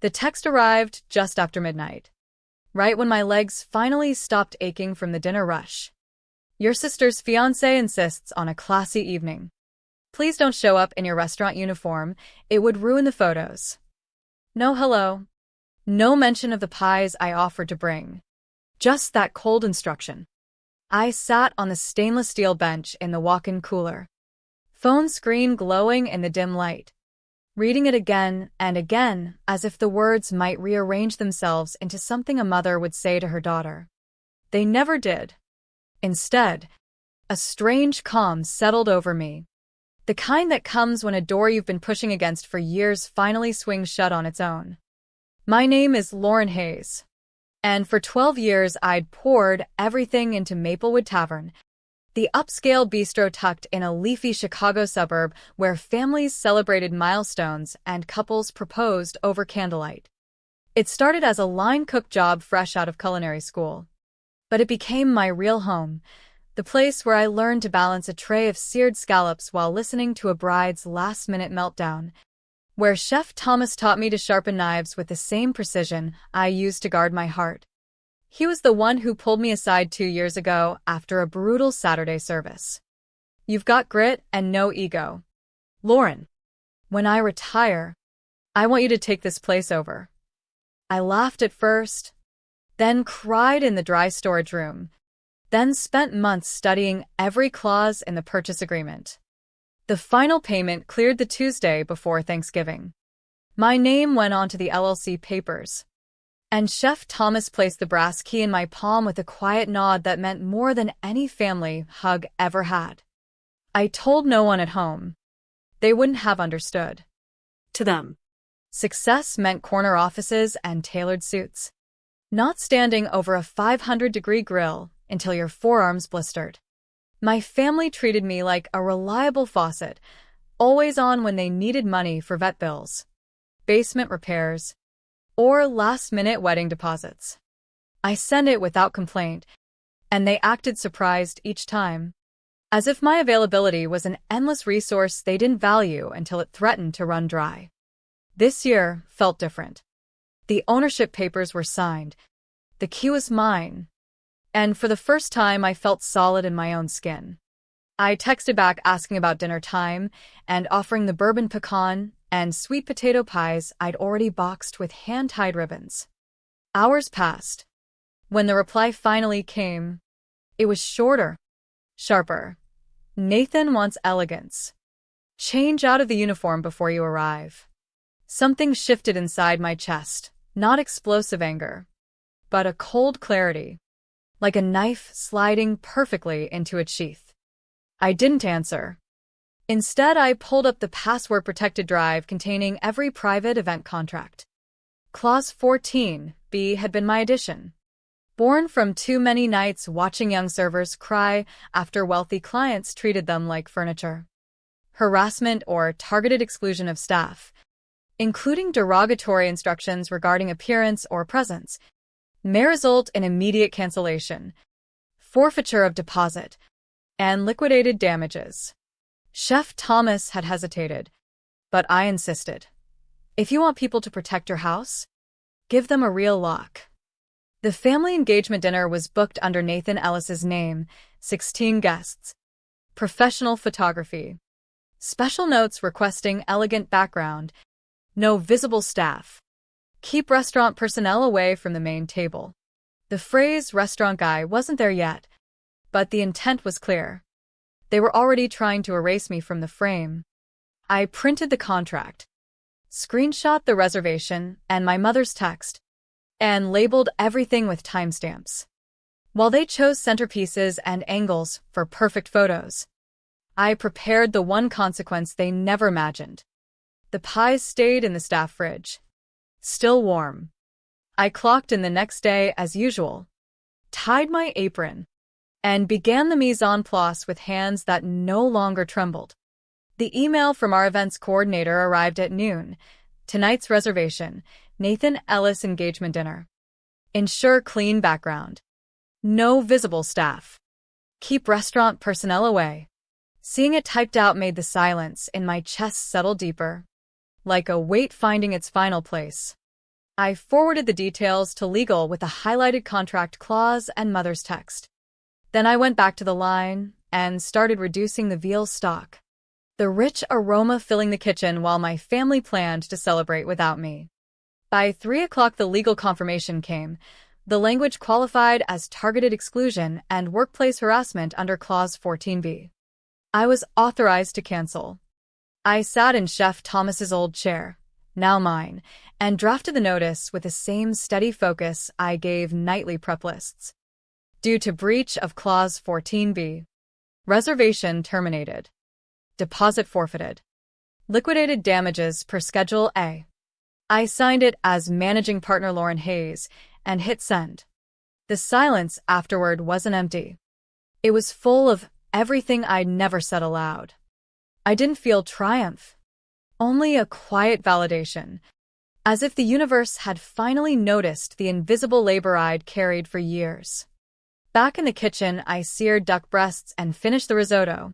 The text arrived just after midnight, right when my legs finally stopped aching from the dinner rush. Your sister's fiancé insists on a classy evening. Please don't show up in your restaurant uniform. It would ruin the photos. No hello. No mention of the pies I offered to bring. Just that cold instruction. I sat on the stainless steel bench in the walk-in cooler, phone screen glowing in the dim light, reading it again and again as if the words might rearrange themselves into something a mother would say to her daughter. They never did. Instead, a strange calm settled over me, the kind that comes when a door you've been pushing against for years finally swings shut on its own. My name is Lauren Hayes, and for 12 years I'd poured everything into Maplewood Tavern, the upscale bistro tucked in a leafy Chicago suburb where families celebrated milestones and couples proposed over candlelight. It started as a line-cook job fresh out of culinary school, but it became my real home, the place where I learned to balance a tray of seared scallops while listening to a bride's last-minute meltdown, where Chef Thomas taught me to sharpen knives with the same precision I used to guard my heart. He was the one who pulled me aside 2 years ago after a brutal Saturday service. You've got grit and no ego. Lauren, when I retire, I want you to take this place over. I laughed at first, then cried in the dry storage room, then spent months studying every clause in the purchase agreement. The final payment cleared the Tuesday before Thanksgiving. My name went onto the LLC papers, and Chef Thomas placed the brass key in my palm with a quiet nod that meant more than any family hug ever had. I told no one at home. They wouldn't have understood. To them, success meant corner offices and tailored suits, not standing over a 500-degree grill until your forearms blistered. My family treated me like a reliable faucet, always on when they needed money for vet bills, basement repairs, or last-minute wedding deposits. I sent it without complaint, and they acted surprised each time, as if my availability was an endless resource they didn't value until it threatened to run dry. This year felt different. The ownership papers were signed. The key was mine. And for the first time, I felt solid in my own skin. I texted back asking about dinner time and offering the bourbon pecan and sweet potato pies I'd already boxed with hand-tied ribbons. Hours passed. When the reply finally came, it was shorter, sharper. Nathan wants elegance. Change out of the uniform before you arrive. Something shifted inside my chest, not explosive anger, but a cold clarity, like a knife sliding perfectly into its sheath. I didn't answer. Instead, I pulled up the password-protected drive containing every private event contract. Clause 14B had been my addition, born from too many nights watching young servers cry after wealthy clients treated them like furniture. Harassment or targeted exclusion of staff, including derogatory instructions regarding appearance or presence, may result in immediate cancellation, forfeiture of deposit, and liquidated damages. Chef Thomas had hesitated, but I insisted. If you want people to protect your house, give them a real lock. The family engagement dinner was booked under Nathan Ellis's name, 16 guests, professional photography, special notes requesting elegant background, no visible staff. Keep restaurant personnel away from the main table. The phrase restaurant guy wasn't there yet, but the intent was clear. They were already trying to erase me from the frame. I printed the contract, screenshot the reservation and my mother's text, and labeled everything with timestamps. While they chose centerpieces and angles for perfect photos, I prepared the one consequence they never imagined. The pies stayed in the staff fridge, still warm. I clocked in the next day as usual, tied my apron, and began the mise en place with hands that no longer trembled. The email from our events coordinator arrived at noon. Tonight's reservation, Nathan Ellis engagement dinner. Ensure clean background. No visible staff. Keep restaurant personnel away. Seeing it typed out made the silence in my chest settle deeper, like a weight finding its final place. I forwarded the details to legal with a highlighted contract clause and mother's text. Then I went back to the line and started reducing the veal stock, the rich aroma filling the kitchen while my family planned to celebrate without me. By 3 o'clock the legal confirmation came. The language qualified as targeted exclusion and workplace harassment under Clause 14b. I was authorized to cancel. I sat in Chef Thomas's old chair, now mine, and drafted the notice with the same steady focus I gave nightly prep lists. Due to breach of Clause 14b. Reservation terminated. Deposit forfeited. Liquidated damages per Schedule A. I signed it as managing partner Lauren Hayes and hit send. The silence afterward wasn't empty. It was full of everything I'd never said aloud. I didn't feel triumph, only a quiet validation, as if the universe had finally noticed the invisible labor I'd carried for years. Back in the kitchen, I seared duck breasts and finished the risotto.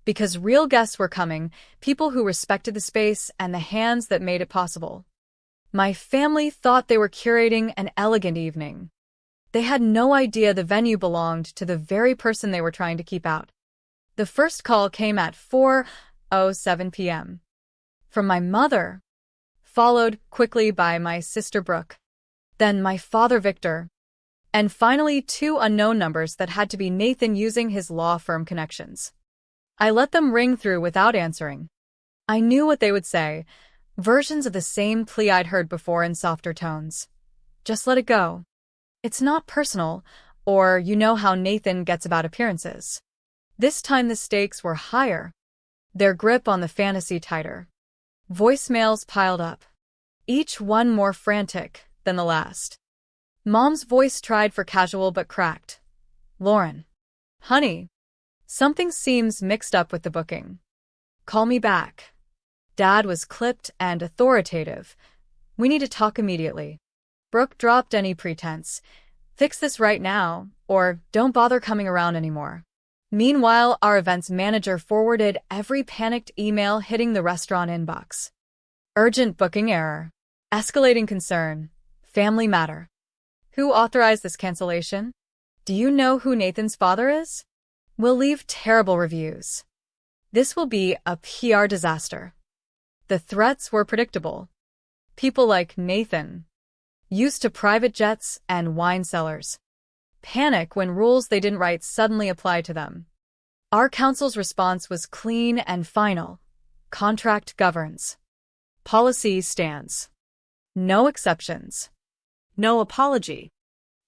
Because real guests were coming, people who respected the space and the hands that made it possible. My family thought they were curating an elegant evening. They had no idea the venue belonged to the very person they were trying to keep out. The first call came at 4:07 p.m. from my mother, followed quickly by my sister Brooke, then my father Victor, and finally 2 unknown numbers that had to be Nathan using his law firm connections. I let them ring through without answering. I knew what they would say, versions of the same plea I'd heard before in softer tones. Just let it go. It's not personal, or you know how Nathan gets about appearances. This time the stakes were higher, their grip on the fantasy tighter. Voicemails piled up, each one more frantic than the last. Mom's voice tried for casual but cracked. Lauren. Honey. Something seems mixed up with the booking. Call me back. Dad was clipped and authoritative. We need to talk immediately. Brooke dropped any pretense. Fix this right now, or don't bother coming around anymore. Meanwhile, our events manager forwarded every panicked email hitting the restaurant inbox. Urgent booking error. Escalating concern. Family matter. Who authorized this cancellation? Do you know who Nathan's father is? We'll leave terrible reviews. This will be a PR disaster. The threats were predictable. People like Nathan, used to private jets and wine cellars, panic when rules they didn't write suddenly apply to them. Our counsel's response was clean and final. Contract governs. Policy stands. No exceptions. No apology.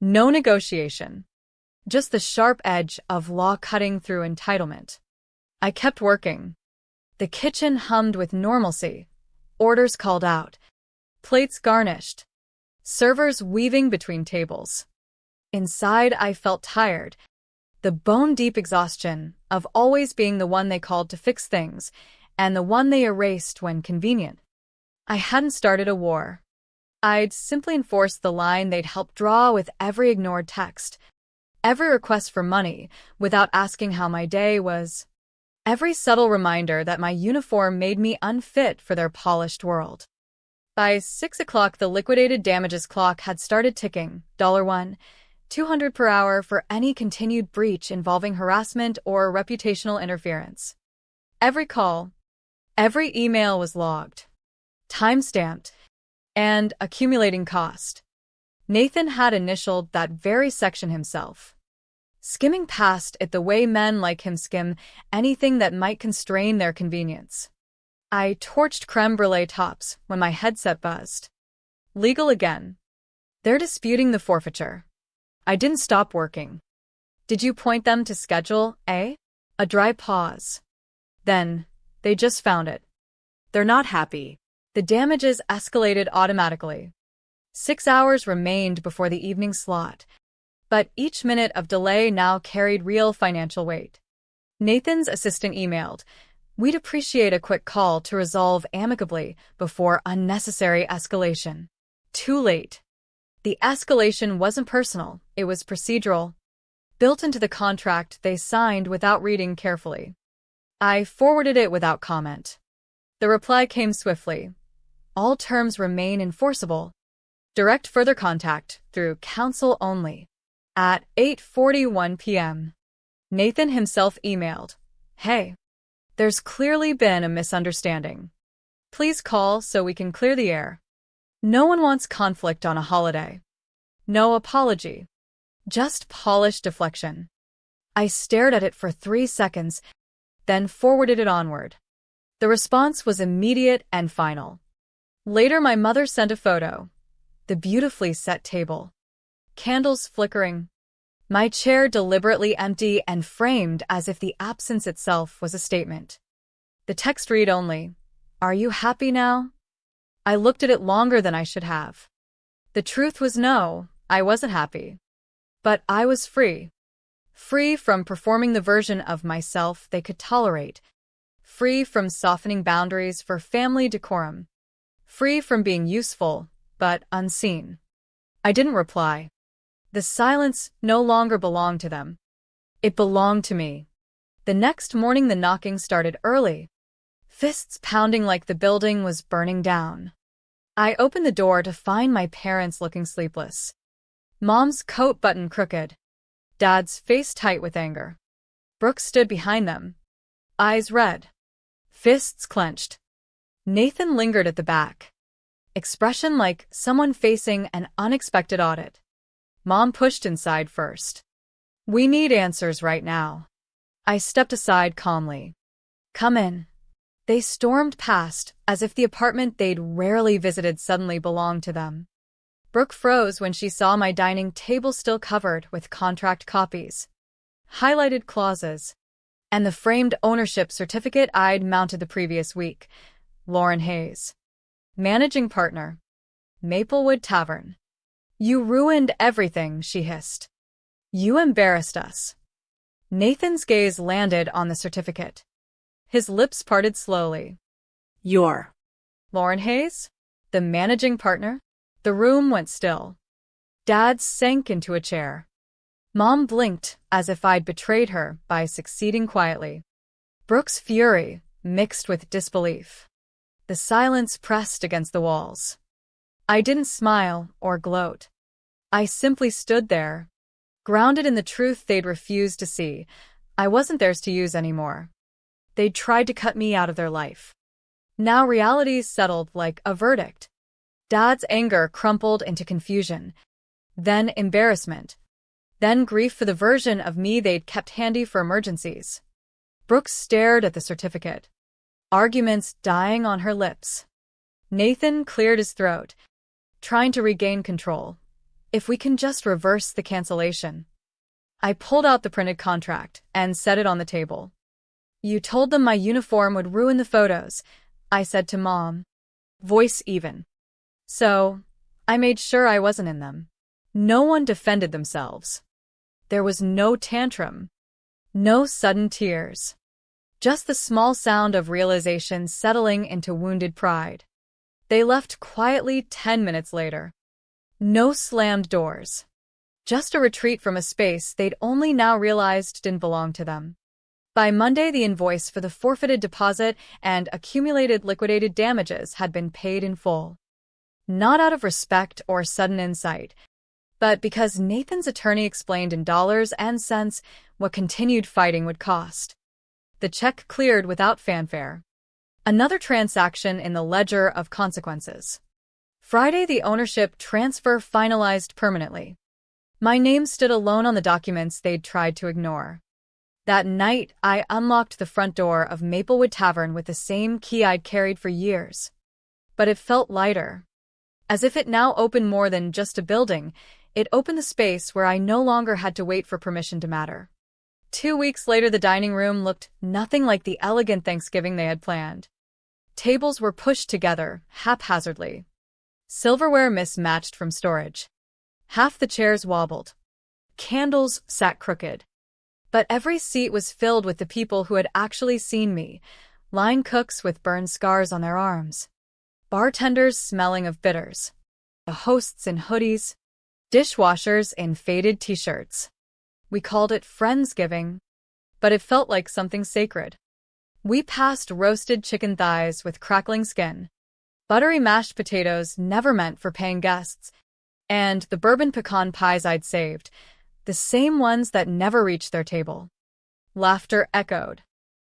No negotiation. Just the sharp edge of law cutting through entitlement. I kept working. The kitchen hummed with normalcy. Orders called out. Plates garnished. Servers weaving between tables. Inside, I felt tired. The bone-deep exhaustion of always being the one they called to fix things, and the one they erased when convenient. I hadn't started a war. I'd simply enforced the line they'd helped draw with every ignored text. Every request for money, without asking how my day was. Every subtle reminder that my uniform made me unfit for their polished world. By 6 o'clock, the liquidated damages clock had started ticking. $1, $200 per hour for any continued breach involving harassment or reputational interference. Every call, every email was logged, time-stamped, and accumulating cost. Nathan had initialed that very section himself, skimming past it the way men like him skim anything that might constrain their convenience. I torched creme brulee tops when my headset buzzed. Legal again. They're disputing the forfeiture. I didn't stop working. Did you point them to Schedule A? A dry pause. Then, they just found it. They're not happy. The damages escalated automatically. 6 hours remained before the evening slot, but each minute of delay now carried real financial weight. Nathan's assistant emailed, "We'd appreciate a quick call to resolve amicably before unnecessary escalation." Too late. The escalation wasn't personal, it was procedural, built into the contract they signed without reading carefully. I forwarded it without comment. The reply came swiftly. All terms remain enforceable. Direct further contact through counsel only. At 8:41 p.m., Nathan himself emailed, "Hey, there's clearly been a misunderstanding. Please call so we can clear the air. No one wants conflict on a holiday. No apology. Just polished deflection." I stared at it for 3 seconds, then forwarded it onward. The response was immediate and final. Later, my mother sent a photo. The beautifully set table. Candles flickering. My chair deliberately empty and framed as if the absence itself was a statement. The text read only, "Are you happy now?" I looked at it longer than I should have. The truth was no, I wasn't happy. But I was free. Free from performing the version of myself they could tolerate. Free from softening boundaries for family decorum. Free from being useful, but unseen. I didn't reply. The silence no longer belonged to them. It belonged to me. The next morning the knocking started early. Fists pounding like the building was burning down. I opened the door to find my parents looking sleepless. Mom's coat button crooked. Dad's face tight with anger. Brooke stood behind them. Eyes red. Fists clenched. Nathan lingered at the back. Expression like someone facing an unexpected audit. Mom pushed inside first. "We need answers right now." I stepped aside calmly. "Come in." They stormed past, as if the apartment they'd rarely visited suddenly belonged to them. Brooke froze when she saw my dining table still covered with contract copies, highlighted clauses, and the framed ownership certificate I'd mounted the previous week. Lauren Hayes. Managing partner. Maplewood Tavern. "You ruined everything," she hissed. "You embarrassed us." Nathan's gaze landed on the certificate. His lips parted slowly. "You're Lauren Hayes? The managing partner?" The room went still. Dad sank into a chair. Mom blinked as if I'd betrayed her by succeeding quietly. Brooke's fury mixed with disbelief. The silence pressed against the walls. I didn't smile or gloat. I simply stood there, grounded in the truth they'd refused to see. I wasn't theirs to use anymore. They'd tried to cut me out of their life. Now reality settled like a verdict. Dad's anger crumpled into confusion, then embarrassment, then grief for the version of me they'd kept handy for emergencies. Brooke stared at the certificate, arguments dying on her lips. Nathan cleared his throat, trying to regain control. "If we can just reverse the cancellation." I pulled out the printed contract and set it on the table. "You told them my uniform would ruin the photos," I said to Mom, voice even. "So, I made sure I wasn't in them." No one defended themselves. There was no tantrum, no sudden tears. Just the small sound of realization settling into wounded pride. They left quietly 10 minutes later. No slammed doors. Just a retreat from a space they'd only now realized didn't belong to them. By Monday, the invoice for the forfeited deposit and accumulated liquidated damages had been paid in full. Not out of respect or sudden insight, but because Nathan's attorney explained in dollars and cents what continued fighting would cost. The check cleared without fanfare. Another transaction in the ledger of consequences. Friday, the ownership transfer finalized permanently. My name stood alone on the documents they'd tried to ignore. That night, I unlocked the front door of Maplewood Tavern with the same key I'd carried for years. But it felt lighter. As if it now opened more than just a building, it opened the space where I no longer had to wait for permission to matter. 2 weeks later, the dining room looked nothing like the elegant Thanksgiving they had planned. Tables were pushed together, haphazardly. Silverware mismatched from storage. Half the chairs wobbled. Candles sat crooked. But every seat was filled with the people who had actually seen me, line cooks with burned scars on their arms, bartenders smelling of bitters, the hosts in hoodies, dishwashers in faded t-shirts. We called it Friendsgiving, but it felt like something sacred. We passed roasted chicken thighs with crackling skin, buttery mashed potatoes never meant for paying guests, And the bourbon pecan pies I'd saved, the same ones that never reached their table. Laughter echoed.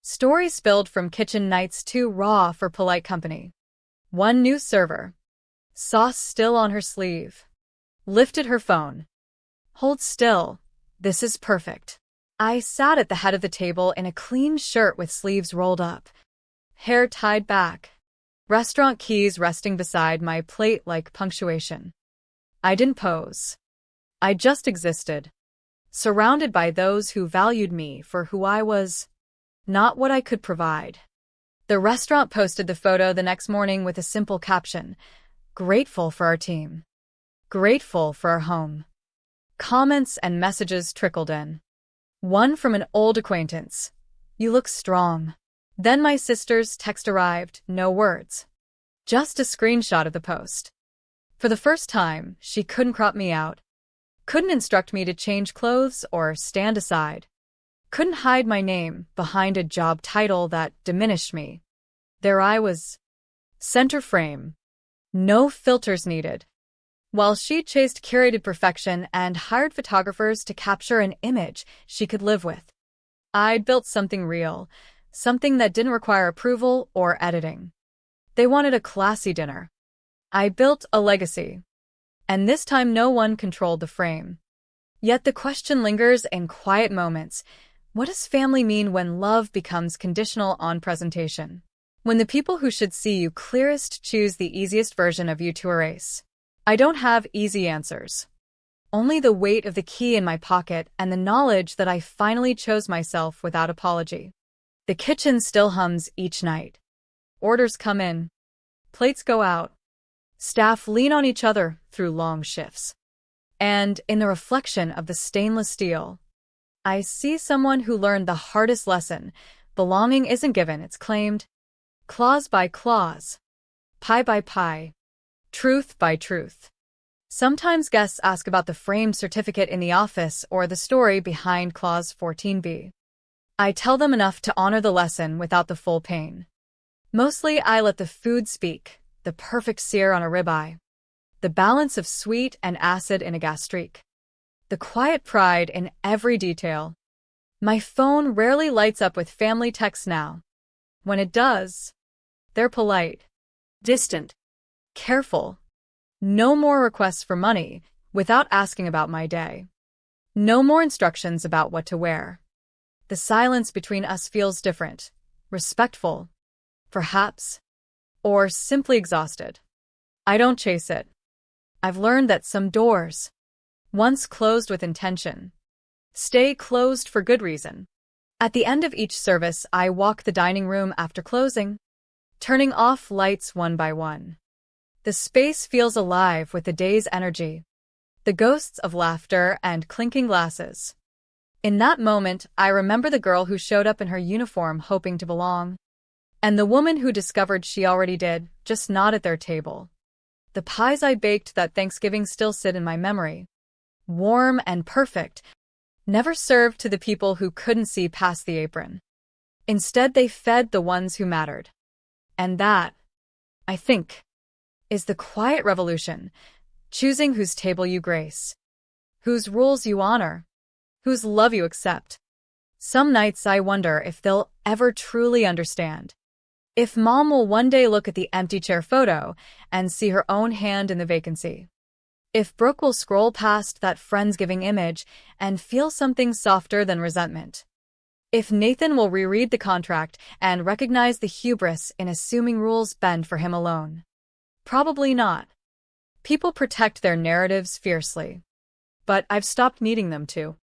Stories spilled from kitchen nights too raw for polite company. One new server, sauce still on her sleeve, lifted her phone. Hold still. This is perfect. I sat at the head of the table in a clean shirt with sleeves rolled up, hair tied back, restaurant keys resting beside my plate like punctuation. I didn't pose. I just existed, surrounded by those who valued me for who I was, not what I could provide. The restaurant posted the photo the next morning with a simple caption, "Grateful for our team. Grateful for our home." Comments and messages trickled in. One from an old acquaintance, "You look strong." Then my sister's text arrived, no words, just a screenshot of the post. For the first time, she couldn't crop me out, couldn't instruct me to change clothes or stand aside, couldn't hide my name behind a job title that diminished me. There I was, center frame, no filters needed. While she chased curated perfection and hired photographers to capture an image she could live with, I'd built something real, something that didn't require approval or editing. They wanted a classy dinner. I built a legacy. And this time no one controlled the frame. Yet the question lingers in quiet moments. What does family mean when love becomes conditional on presentation? When the people who should see you clearest choose the easiest version of you to erase? I don't have easy answers. Only the weight of the key in my pocket and the knowledge that I finally chose myself without apology. The kitchen still hums each night. Orders come in. Plates go out. Staff lean on each other through long shifts. And in the reflection of the stainless steel, I see someone who learned the hardest lesson. Belonging isn't given, it's claimed. Clause by clause. Pie by pie. Truth by truth. Sometimes guests ask about the framed certificate in the office or the story behind Clause 14b. I tell them enough to honor the lesson without the full pain. Mostly I let the food speak, the perfect sear on a ribeye, the balance of sweet and acid in a gastrique, the quiet pride in every detail. My phone rarely lights up with family texts now. When it does, they're polite, distant, careful. No more requests for money without asking about my day. No more instructions about what to wear. The silence between us feels different, respectful, perhaps, or simply exhausted. I don't chase it. I've learned that some doors, once closed with intention, stay closed for good reason. At the end of each service, I walk the dining room after closing, turning off lights one by one. The space feels alive with the day's energy, the ghosts of laughter and clinking glasses. In that moment, I remember the girl who showed up in her uniform hoping to belong, and the woman who discovered she already did, just not at their table. The pies I baked that Thanksgiving still sit in my memory, warm and perfect, never served to the people who couldn't see past the apron. Instead, they fed the ones who mattered. And that, I think, is the quiet revolution, choosing whose table you grace, whose rules you honor, whose love you accept. Some nights I wonder if they'll ever truly understand. If Mom will one day look at the empty chair photo and see her own hand in the vacancy. If Brooke will scroll past that Friendsgiving image and feel something softer than resentment. If Nathan will reread the contract and recognize the hubris in assuming rules bend for him alone. Probably not. People protect their narratives fiercely. But I've stopped needing them to.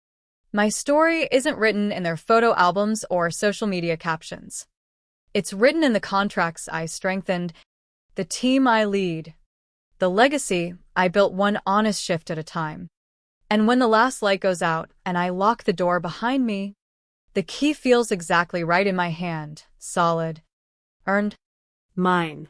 My story isn't written in their photo albums or social media captions. It's written in the contracts I strengthened, the team I lead, the legacy I built one honest shift at a time. And when the last light goes out and I lock the door behind me, the key feels exactly right in my hand, solid, earned, mine.